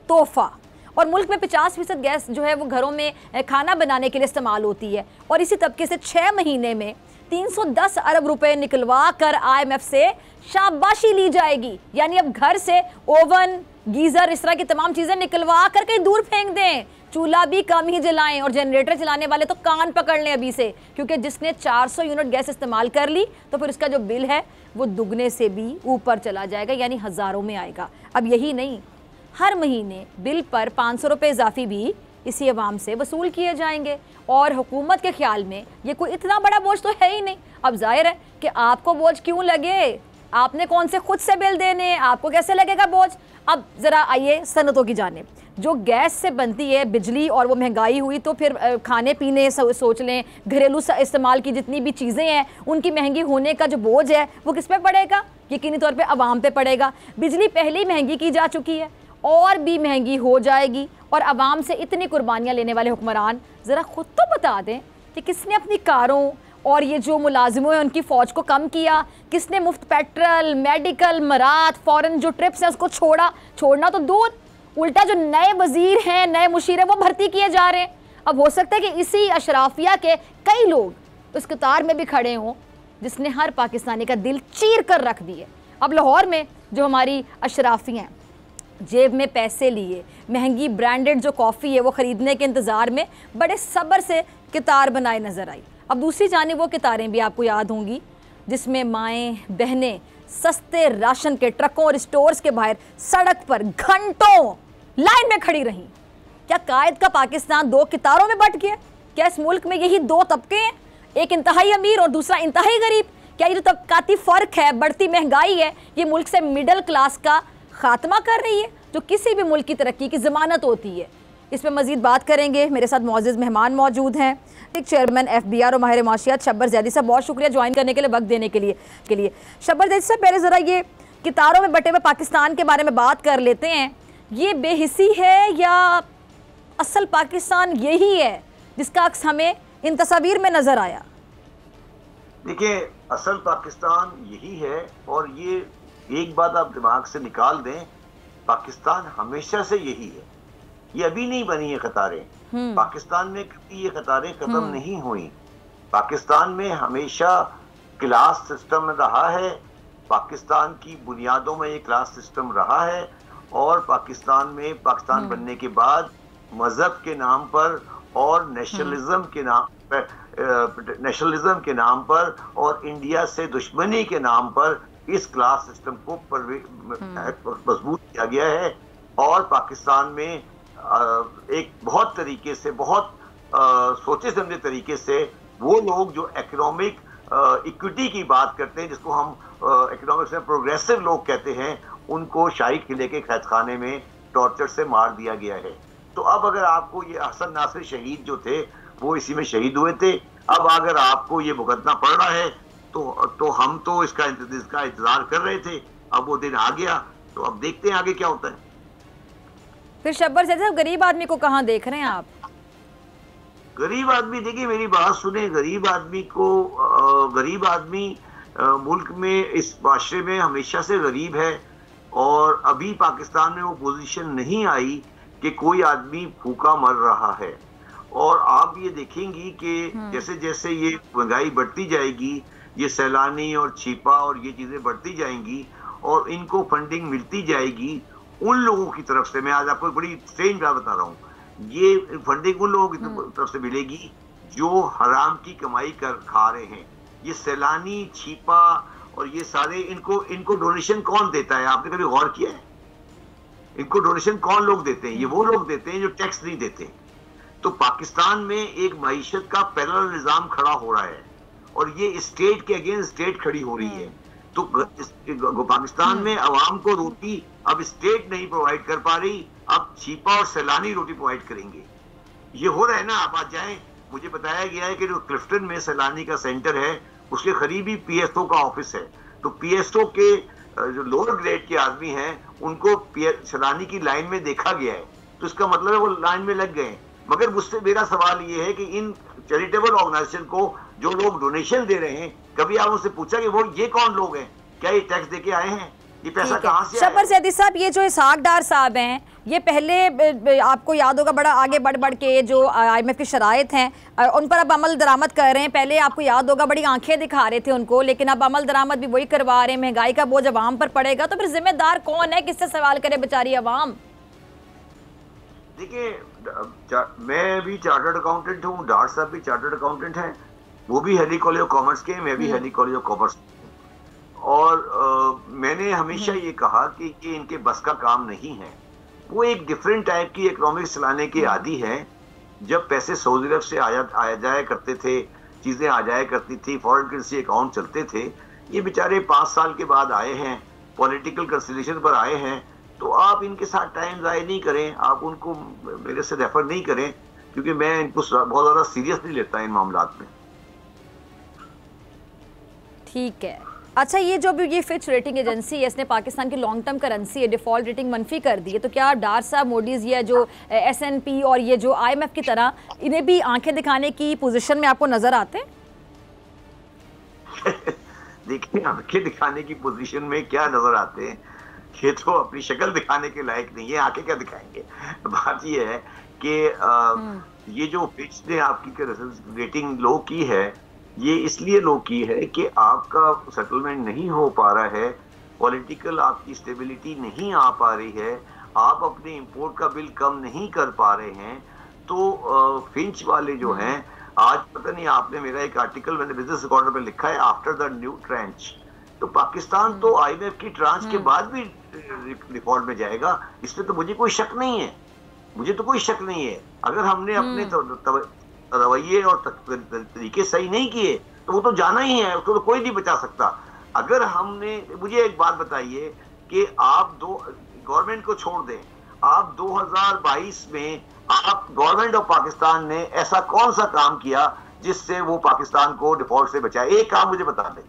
तोहफा। और मुल्क में 50% गैस जो है वो घरों में खाना बनाने के लिए इस्तेमाल होती है, और इसी तबके से 6 महीने में 310 अरब रुपए निकलवा कर IMF से शाबाशी ली जाएगी। यानी अब घर से ओवन, गीजर, इस तरह की तमाम चीजें निकलवा कर कहीं दूर फेंक दें। चूल्हा भी कम ही जलाएं और जनरेटर चलाने वाले तो कान पकड़ लें अभी से, क्योंकि जिसने 400 यूनिट गैस इस्तेमाल कर ली तो फिर उसका जो बिल है वो दुगने से भी ऊपर चला जाएगा, यानी हज़ारों में आएगा। अब यही नहीं, हर महीने बिल पर 500 रुपये इजाफी भी इसी अवाम से वसूल किए जाएंगे और हुकूमत के ख्याल में ये कोई इतना बड़ा बोझ तो है ही नहीं। अब जाहिर है कि आपको बोझ क्यों लगे, आपने कौन से खुद से बिल देने, आपको कैसे लगेगा बोझ। अब ज़रा आइए सनतों की जानिब। जो गैस से बनती है बिजली और वो महंगाई हुई तो फिर खाने पीने सोच लें, घरेलू इस्तेमाल की जितनी भी चीज़ें हैं उनकी महंगी होने का जो बोझ है वो किस पे पड़ेगा? यकीनी तौर पे अवाम पे पड़ेगा। बिजली पहले ही महंगी की जा चुकी है और भी महंगी हो जाएगी, और अवाम से इतनी कुर्बानियाँ लेने वाले हुक्मरान ज़रा ख़ुद तो बता दें कि किसने अपनी कारों और ये जो मुलाजिमों हैं उनकी फ़ौज को कम किया, किसने मुफ्त पेट्रोल, मेडिकल, मरात, फ़ॉरेन जो ट्रिप्स हैं उसको छोड़ना तो दूर, उल्टा जो नए वज़ीर हैं, नए मुशीर हैं वो भर्ती किए जा रहे हैं। अब हो सकता है कि इसी अशराफिया के कई लोग उस कतार में भी खड़े हों जिसने हर पाकिस्तानी का दिल चीर कर रख दिए। अब लाहौर में जो हमारी अशराफियाँ हैं, जेब में पैसे लिए महंगी ब्रांडेड जो कॉफ़ी है वो ख़रीदने के इंतज़ार में बड़े सब्र से कतार बनाए नज़र आई। अब दूसरी जानिब वो कतारें भी आपको याद होंगी जिसमें माएँ बहनें सस्ते राशन के ट्रकों और स्टोर्स के बाहर सड़क पर घंटों लाइन में खड़ी रहीं। क्या कायद का पाकिस्तान दो कतारों में बंट गया? क्या इस मुल्क में यही दो तबके हैं, एक इंतहाई अमीर और दूसरा इंतहाई गरीब? क्या ये जो तबकाती फ़र्क है, बढ़ती महंगाई है, ये मुल्क से मिडिल क्लास का खात्मा कर रही है जो किसी भी मुल्क की तरक्की की ज़मानत होती है? इस पर मज़ीद बात करेंगे। मेरे साथ मौजूद मेहमान मौजूद हैं, एक चेयरमैन FBR और माहिर माशियात शब्बर जैदी साहब। बहुत शुक्रिया ज्वाइन करने के लिए, वक्त देने के लिए। शब्बर जैदी साहब, पहले ज़रा ये कितारों में बटे हुए पाकिस्तान के बारे में बात कर लेते हैं। ये बेहिसी है या असल पाकिस्तान यही है जिसका अक्स हमें इन तस्वीर में नज़र आया? देखिए, असल पाकिस्तान यही है, और ये एक बात आप दिमाग से निकाल दें, पाकिस्तान हमेशा से यही है, ये अभी नहीं बनी है कतारें। पाकिस्तान में कभी ये कतारें खत्म नहीं हुई। पाकिस्तान में हमेशा क्लास सिस्टम रहा है, पाकिस्तान की बुनियादों में ये क्लास सिस्टम रहा है, और पाकिस्तान में पाकिस्तान बनने के बाद मजहब के नाम पर और नेशनलिज्म के नाम पर और इंडिया से दुश्मनी के नाम पर इस क्लास सिस्टम को मजबूत किया गया है। और पाकिस्तान में एक बहुत तरीके से, बहुत सोचे समझे तरीके से वो लोग जो इकोनॉमिक इक्विटी की बात करते हैं, जिसको हम इकोनॉमिक्स में प्रोग्रेसिव लोग कहते हैं, उनको शाही किले के कैद खाने में टॉर्चर से मार दिया गया है। तो अब अगर आपको ये हसन नासिर शहीद जो थे वो इसी में शहीद हुए थे, अब अगर आपको ये भुगतना पड़ रहा है तो हम तो इसका इंतजार कर रहे थे, अब वो दिन आ गया, तो अब देखते हैं आगे क्या होता है। फिर शब्बर साहब, गरीब आदमी को कहाँ देख रहे हैं आप? गरीब आदमी, देखिए मेरी बात सुने, गरीब आदमी मुल्क में, इस माशरे में हमेशा से गरीब है, और अभी पाकिस्तान में वो पोजीशन नहीं आई कि कोई आदमी भूखा मर रहा है। और आप ये देखेंगी कि जैसे जैसे ये महंगाई बढ़ती जाएगी, ये सैलानी और छिपा और ये चीजें बढ़ती जाएंगी और इनको फंडिंग मिलती जाएगी उन लोगों की तरफ से। मैं आज आपको बड़ी स्ट्रेंज बात बता रहा हूँ, ये फंडिंग उन लोगों की तरफ से मिलेगी जो हराम की कमाई कर खा रहे हैं। ये सैलानी, छिपा और ये सारे, इनको डोनेशन कौन देता है? आपने कभी गौर किया है? इनको डोनेशन कौन लोग देते हैं? ये वो लोग देते हैं जो टैक्स नहीं देते। तो पाकिस्तान में एक मईशत का पैरेलल निजाम खड़ा हो रहा है और ये स्टेट के अगेंस्ट स्टेट खड़ी हो रही है। तो पाकिस्तान में अवाम को रोटी अब स्टेट नहीं प्रोवाइड कर पा रही, अब छिपा और सैलानी रोटी प्रोवाइड करेंगे। ये हो रहा है ना। आप आज जाएं, मुझे बताया गया है कि जो क्लिफ्टन में सैलानी का सेंटर है उसके करीब ही PSO का ऑफिस है। तो PSO के जो लोअर ग्रेड के आदमी हैं उनको सैलानी की लाइन में देखा गया है, तो इसका मतलब है वो लाइन में लग गए। मगर मुझसे मेरा सवाल ये है कि इन चैरिटेबल ऑर्गेनाइजेशन को जो लोग डोनेशन दे रहे हैं, कभी आप उनसे पूछा कि वो ये कौन लोग हैं? क्या ये टैक्स देके आए हैं? ये पैसा ठीक है। कहाँ से शब्बर ज़ैदी साहब, ये जो इसहाक डार साहब हैं, ये पहले आपको याद होगा बड़ा आगे बढ़ के जो IMF की शराइत हैं उन पर अब अमल दरामद कर रहे हैं। पहले आपको याद होगा बड़ी आंखें दिखा रहे थे उनको, लेकिन अब अमल दरामद भी वही करवा रहे हैं। महंगाई का बोझ अवाम पर पड़ेगा, तो फिर जिम्मेदार कौन है? किससे सवाल करे बेचारी अवाम? देखिए, मैं भी चार्टर्ड अकाउंटेंट हूँ, डार साहब भी चार्टर्ड अकाउंटेंट हैं, वो भी हेली कॉलेज ऑफ कॉमर्स के, मैं भी हेली कॉलेज ऑफ कॉमर्स। और मैंने हमेशा ये कहा कि ये इनके बस का काम नहीं है। वो एक डिफरेंट टाइप की इकोनॉमिक्स चलाने के आदी है। जब पैसे सऊदी अरब से आया जाया करते थे, चीजें आ जाया करती थी, फॉरेन करेंसी अकाउंट चलते थे। ये बेचारे 5 साल के बाद आए हैं, पॉलिटिकल कंसिलिएशन पर आए हैं, तो आप इनके साथ टाइम ज़ाया नहीं करें, आप उनको मेरे से रेफर नहीं करें, क्योंकि मैं इनको बहुत ज़्यादा सीरियस नहीं लेता इन मामलात में। ठीक है। अच्छा, ये जो भी ये फिच रेटिंग एजेंसी है, इसने पाकिस्तान की लॉन्ग टर्म करेंसी है डिफॉल्ट रेटिंग मनफी कर दी है, तो क्या डार साहब, मोडीज या जो S&P और ये जो IMF की तरह इन्हें भी आंखें दिखाने की पोजीशन में आपको नजर आते हैं? देखिए, आंखें दिखाने की पोजीशन में क्या नजर आते हैं, ये तो अपनी शक्ल दिखाने के लायक नहीं है, आंखें क्या दिखाएंगे। बात ये है कि ये जो फिच ने आपकी रेटिंग लो की है, ये इसलिए लो की है कि आपका सेटलमेंट नहीं हो पा रहा है, पॉलिटिकल आपकी स्टेबिलिटी नहीं आ पा रही है, आप अपने इंपोर्ट का बिल कम नहीं कर पा रहे हैं। तो फिंच वाले जो हैं, आज पता नहीं, आपने मेरा एक आर्टिकल मैंने बिजनेस रिकॉर्डर पे लिखा है, आफ्टर द न्यू ट्रांच, तो पाकिस्तान तो IMF की ट्रांच के बाद भी डिफॉल्ट में जाएगा, इसमें तो मुझे कोई शक नहीं है, मुझे तो कोई शक नहीं है। अगर हमने अपने रवैये और तरीके सही नहीं किए तो वो तो जाना ही है, उसको तो कोई नहीं बचा सकता। अगर हमने, मुझे एक बात बताइए कि आप गवर्नमेंट को छोड़ दें, आप 2022 में आप गवर्नमेंट ऑफ पाकिस्तान ने ऐसा कौन सा काम किया जिससे वो पाकिस्तान को डिफॉल्ट से बचाए? एक काम मुझे बता दें,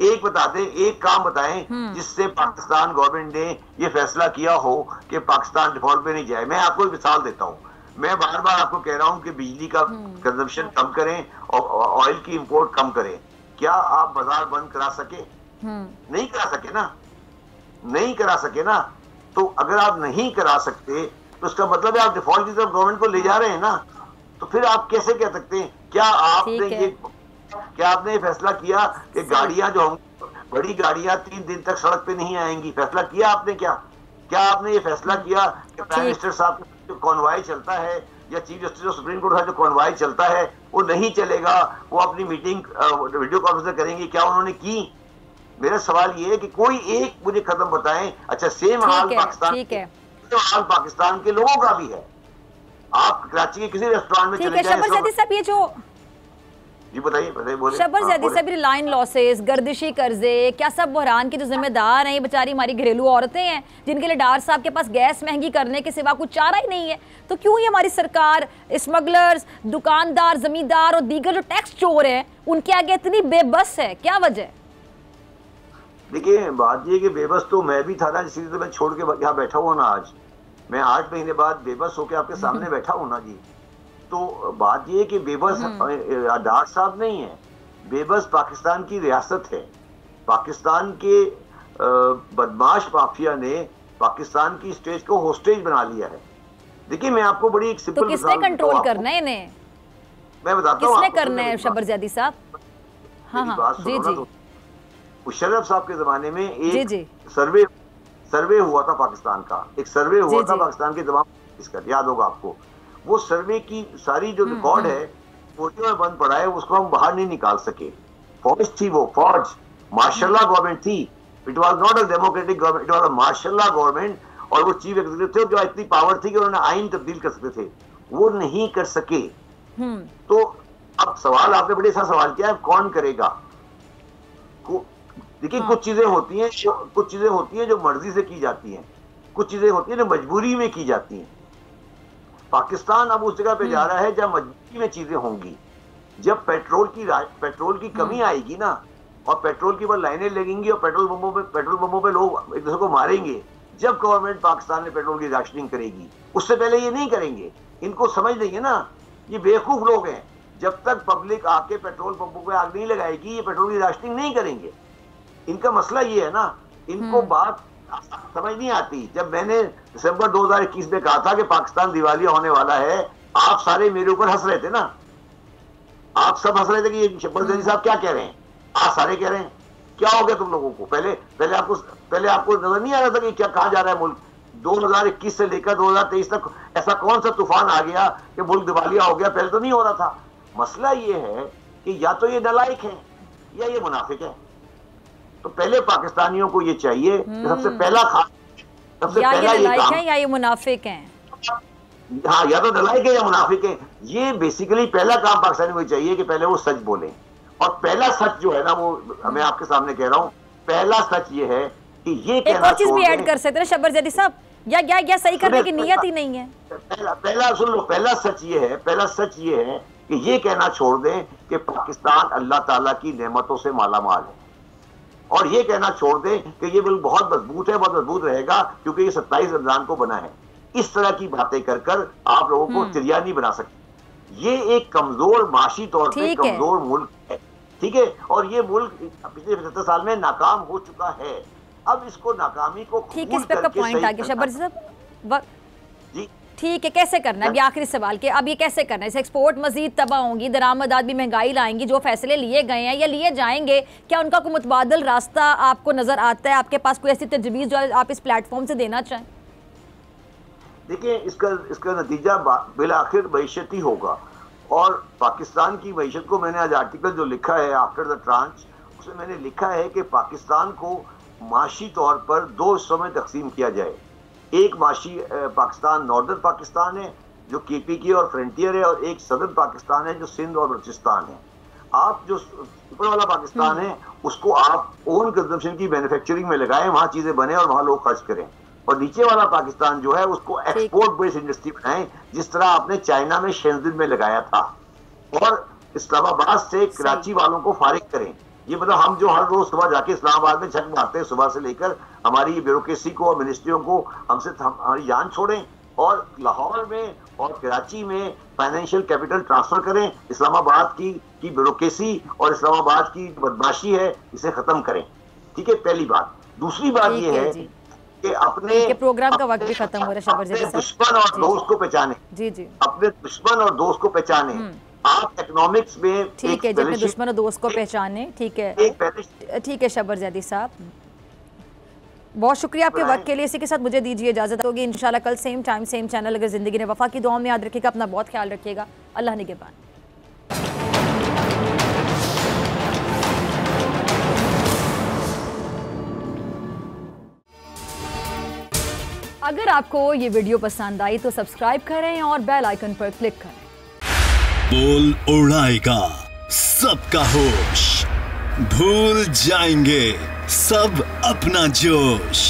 एक काम बताएं जिससे पाकिस्तान गवर्नमेंट ने ये फैसला किया हो कि पाकिस्तान डिफॉल्ट पे नहीं जाए। मैं आपको एक मिसाल देता हूं, मैं बार बार आपको कह रहा हूं कि बिजली का कंजम्पशन कम करें और ऑयल की इंपोर्ट कम करें। क्या आप बाजार बंद करा सके? नहीं करा सके ना। तो अगर आप नहीं करा सकते तो उसका मतलब है आप डिफॉल्ट की तरफ गवर्नमेंट को ले जा रहे हैं ना। तो फिर आप कैसे कह सकते हैं? क्या आपने ये फैसला किया कि गाड़ियां जो होंगी, बड़ी गाड़ियां 3 दिन तक सड़क पे नहीं आएंगी? फैसला किया आपने? क्या आपने ये फैसला किया कि प्राइम मिनिस्टर साहब जो कॉन्वॉय चलता है या chief justice of supreme court का जो कॉन्वॉय चलता है वो नहीं चलेगा, वो अपनी मीटिंग वीडियो कॉन्फ्रेंस करेंगे? क्या उन्होंने की? मेरा सवाल ये है कि कोई एक मुझे कदम बताएं। अच्छा, सेम हाल पाकिस्तान के लोगों का भी है। आप कराची के किसी रेस्टोरेंट में चले जाएं, जी बताइए बोले। शब्बर ज़ैदी साहब, लाइन लॉसेस, गर्दिशी कर्जे, क्या सब बहरान के जो जिम्मेदार हैं ये बेचारी हमारी घरेलू औरतें हैं जिनके लिए डार साहब के पास गैस महंगी करने के सिवा कुछ चारा ही नहीं है? तो क्यों ये हमारी सरकार स्मगलर्स, दुकानदार, जमींदार और दीगर जो टैक्स चोर हैं उनके आगे इतनी बेबस है? क्या वजह? देखिए, बात ये कि बेबस तो मैं भी था ना, इसीलिए तो मैं छोड़ के यहाँ बैठा हुआ ना। आज मैं 8 महीने बाद बेबस होकर आपके सामने बैठा हूँ ना जी। तो बात ये है कि बेबस डार साहब नहीं है, बेबस पाकिस्तान की रियासत है। पाकिस्तान के बदमाश माफिया ने पाकिस्तान की स्टेज को होस्टेज बना लिया है। देखिए, मैं आपको बड़ी एक सिंपल, तो किसने कंट्रोल करना है इन्हें? मैं बताता हूँ किसने करना है शब्बर ज़ैदी साहब? हाँ, जी। मुशर्रफ साहब के जमाने में एक सर्वे हुआ था पाकिस्तान का, एक सर्वे हुआ था पाकिस्तान के जमाने, इसका याद होगा आपको। वो सर्वे की सारी जो रिकॉर्ड है फौजियों में बंद पड़ा है, उसको हम बाहर नहीं निकाल सके। फौज थी, वो फौज मार्शल गवर्नमेंट थी। It was not a democratic government, it was a martial government. और वो चीफ एग्जीक्यूटिव थे जो इतनी पावर थी कि उन्होंने आइन तब्दील कर सकते थे, वो नहीं कर सके। तो अब सवाल आपने बड़े सा सवाल किया, कौन करेगा? देखिए, कुछ चीजें होती हैं जो मर्जी से की जाती हैं, कुछ चीजें होती हैं जो मजबूरी में की जाती हैं। पाकिस्तान अब उस जगह पे जा रहा है जब मजबूरी में चीजें होंगी। जब पेट्रोल की कमी आएगी ना, और पेट्रोल की ऊपर लाइनें लगेंगी और पेट्रोल पंपों पे लोग एक दूसरे को मारेंगे, जब गवर्नमेंट पाकिस्तान में पेट्रोल की राशनिंग करेगी, उससे पहले ये नहीं करेंगे। इनको समझ नहीं है ना, ये बेवकूफ लोग हैं। जब तक पब्लिक आके पेट्रोल पंपों पे आग नहीं लगाएगी, ये पेट्रोल की राशनिंग नहीं करेंगे। इनका मसला ये है ना इनको बात समझ नहीं आती। जब मैंने दिसंबर 2021 में कहा था कि पाकिस्तान दिवालिया होने वाला है, आप सारे मेरे ऊपर हंस रहे थे ना, आप सब हंस रहे थे कि ये शब्बीर जैदी साहब क्या कह रहे हैं। आप सारे कह रहे हैं क्या हो गया तुम लोगों को? पहले आपको नजर नहीं आ रहा था कि क्या कहा जा रहा है मुल्क? 2021 से लेकर 2023 तक ऐसा कौन सा तूफान आ गया कि मुल्क दिवालिया हो गया? पहले तो नहीं हो रहा था। मसला ये है कि या तो ये नालायक है या ये मुनाफिक है। तो पहले पाकिस्तानियों को ये चाहिए कि सबसे पहला ये नालायक है या ये मुनाफिक हैं। हाँ, या तो नालायक है या मुनाफिक है। ये बेसिकली पहला काम पाकिस्तानी को चाहिए कि पहले वो सच बोलें। और पहला सच जो है ना, वो मैं आपके सामने कह रहा हूँ, पहला सच ये है कि ये एक और चीज भी ऐड कर सकते हैं शब्बीर जैदी साहब, या सही करने की नियत ही नहीं है। पहला सुन लो, पहला सच ये है कि ये कहना छोड़ दें कि पाकिस्तान अल्लाह ताला की नेमतों से मालामाल है, और ये कहना छोड़ दें कि ये मुल्क बहुत मजबूत है, बहुत मजबूत रहेगा क्योंकि ये 27 रमजान को बना है। इस तरह की बातें कर कर आप लोगों को चिड़िया नहीं बना सकते। ये एक कमजोर माशी तौर पे कमजोर मुल्क है, ठीक है, और ये मुल्क पिछले 75 साल में नाकाम हो चुका है। अब इसको नाकामी को ठीक है, इस पे का पॉइंट आ गया शब्बीर साहब जी। ठीक है, कैसे करना है? अभी आखिरी सवाल के, अब ये कैसे करना है? इस एक्सपोर्ट मजीद तबाह होंगी, दरामदात भी महंगाई लाएंगी, जो फैसले लिए गए हैं या लिए जाएंगे, क्या उनका कोई मुतबादल रास्ता आपको नजर आता है? आपके पास कोई ऐसी तजवीज़ जो आप इस प्लेटफॉर्म से देना चाहें? देखिए, इसका नतीजा बिलाखिर मईशत ही होगा। और पाकिस्तान की मईशत को मैंने आज आर्टिकल जो लिखा है आफ्टर द ट्रांच, उसमें मैंने लिखा है कि पाकिस्तान को माशी तौर पर 2 हिस्सों में तकसीम किया जाए। एक माशी पाकिस्तान नॉर्दर्न पाकिस्तान है जो KPK और फ्रंटियर है, और एक सदर्न पाकिस्तान है जो सिंध और बलूचिस्तान है। आप जो ऊपर वाला पाकिस्तान है उसको आप ओन कंजम्पशन की मैन्युफैक्चरिंग में लगाएं, वहाँ चीजें बने और वहाँ लोग खर्च करें। और नीचे वाला पाकिस्तान जो है उसको एक्सपोर्ट बेस्ड इंडस्ट्री बनाएं, जिस तरह आपने चाइना में शेंजिन में लगाया था, और इस्लामाबाद से कराची वालों को फारिग करें। ये मतलब हम जो हर रोज सुबह जाके इस्लामाबाद में झक मारते हैं सुबह से लेकर, हमारी ब्यूरोक्रेसी को और मिनिस्ट्रियों को हमसे हमारी जान छोड़ें, और लाहौर में और कराची में फाइनेंशियल कैपिटल ट्रांसफर करें। इस्लामाबाद की ब्यूरोक्रेसी और इस्लामाबाद की बदमाशी है, इसे खत्म करें। ठीक है, पहली बात। दूसरी बात ये है कि अपने प्रोग्राम का वक्त भी खत्म हो रहा है शब्बीर जैदी साहब। दुश्मन और दोस्त को पहचाने। जी, अपने दुश्मन और दोस्त को पहचाने। आप इकोनॉमिक्स में ठीक है, जितने दुश्मन और दोस्त को पहचाने। ठीक है शब्बीर जैदी साहब, बहुत शुक्रिया आपके वक्त के लिए। इसी के साथ मुझे दीजिए इजाजत होगी। इंशाल्लाह कल सेम टाइम सेम चैनल। अगर जिंदगी ने वफा की, दुआ में याद रखिएगा, अपना बहुत ख्याल रखिएगा। अल्लाह निगहबान। अगर आपको ये वीडियो पसंद आई तो सब्सक्राइब करें और बेल आइकन पर क्लिक करें। बोल उड़ाएगा सबका होश, भूल जाएंगे सब अपना जोश।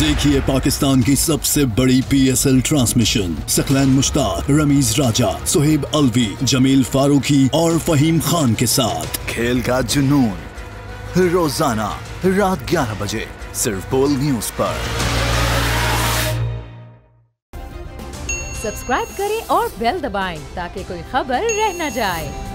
देखिए पाकिस्तान की सबसे बड़ी PSL ट्रांसमिशन सकलैन मुश्ताक, रमीज राजा, सुहेब अलवी, जमील फारूकी और फहीम खान के साथ खेल का जुनून रोजाना रात 11 बजे सिर्फ बोल न्यूज पर। सब्सक्राइब करें और बेल दबाएं ताकि कोई खबर रह न जाए।